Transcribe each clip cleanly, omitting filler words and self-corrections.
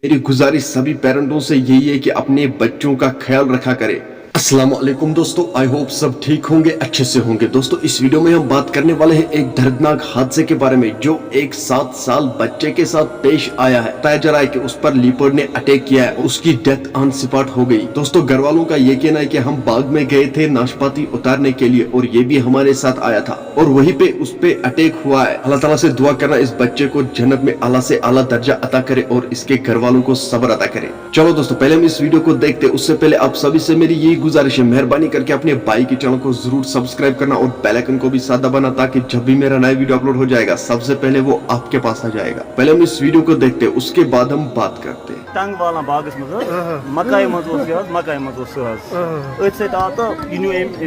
मेरी गुजारिश सभी पेरेंटों से यही है कि अपने बच्चों का ख्याल रखा करें। अस्सलाम वालेकुम दोस्तों, आई होप सब ठीक होंगे, अच्छे से होंगे। दोस्तों इस वीडियो में हम बात करने वाले हैं एक दर्दनाक हादसे के बारे में जो एक 7 साल बच्चे के साथ पेश आया है। बताया जा रहा है कि उस पर लीपर्ड ने अटैक किया है, उसकी डेथ ऑन स्पॉट हो गई। दोस्तों घर वालों का ये कहना है कि हम बाग में गए थे नाशपाती उतारने के लिए और ये भी हमारे साथ आया था और वहीं पे उस पे अटैक हुआ है। अल्लाह ताला से दुआ करना इस बच्चे को जन्नत में आला से आला दर्जा अता करे और इसके घर वालों को सब्र अता करे। चलो दोस्तों पहले हम इस वीडियो को देखते, उससे पहले आप सभी से मेरी यही गुजारिश है, मेहरबानी करके अपने भाई के चैनल को जरूर सब्सक्राइब करना और बेल आइकन को भी साथ दबाना ताकि जब भी मेरा नया वीडियो अपलोड हो जाएगा सबसे पहले वो आपके पास आ जाएगा। पहले हम इस वीडियो को देखते हैं, उसके बाद हम बात करते हैं। टंग वाला बागस मज मकाई मज मकाई मज अथ सत आव तो यह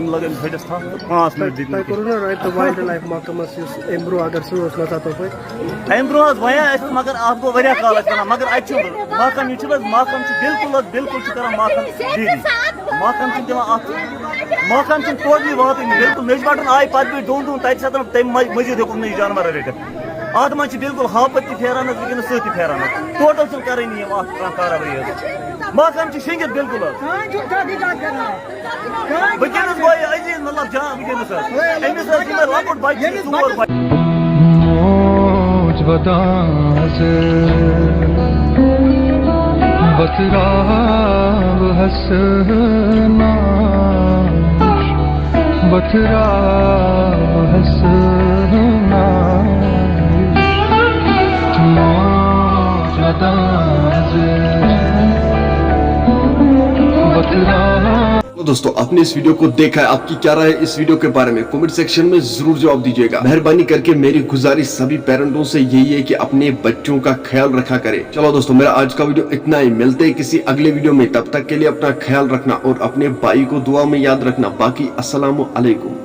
लगे फटस था 5 मिनट दिन वाइल्ड लाइफ महकमस अम ब्रो अगर सो अम ब्रो वन मगर अत गो वह काल मगर महकम महकम बिल्कुल कर महकम महकम टोटली वात बिल्कुल नज बटन आय पे डोन डोन तम मजीद हेकुन यह जानवर रटित अत मन बिल्कुल हापत फेरान वनस सत फेरान टोटल कर कार्रवाई महकम शेंगित बिल्कुल वनस गो अजीज मतलब जान वनस लकुट बच्चे 4 बथरा हसना दोस्तों आपने इस वीडियो को देखा है, आपकी क्या राय है इस वीडियो के बारे में कमेंट सेक्शन में जरूर जवाब दीजिएगा। मेहरबानी करके मेरी गुजारिश सभी पेरेंटों से यही है कि अपने बच्चों का ख्याल रखा करें। चलो दोस्तों मेरा आज का वीडियो इतना ही, मिलते हैं किसी अगले वीडियो में, तब तक के लिए अपना ख्याल रखना और अपने भाई को दुआ में याद रखना। बाकी अस्सलामु अलैकुम।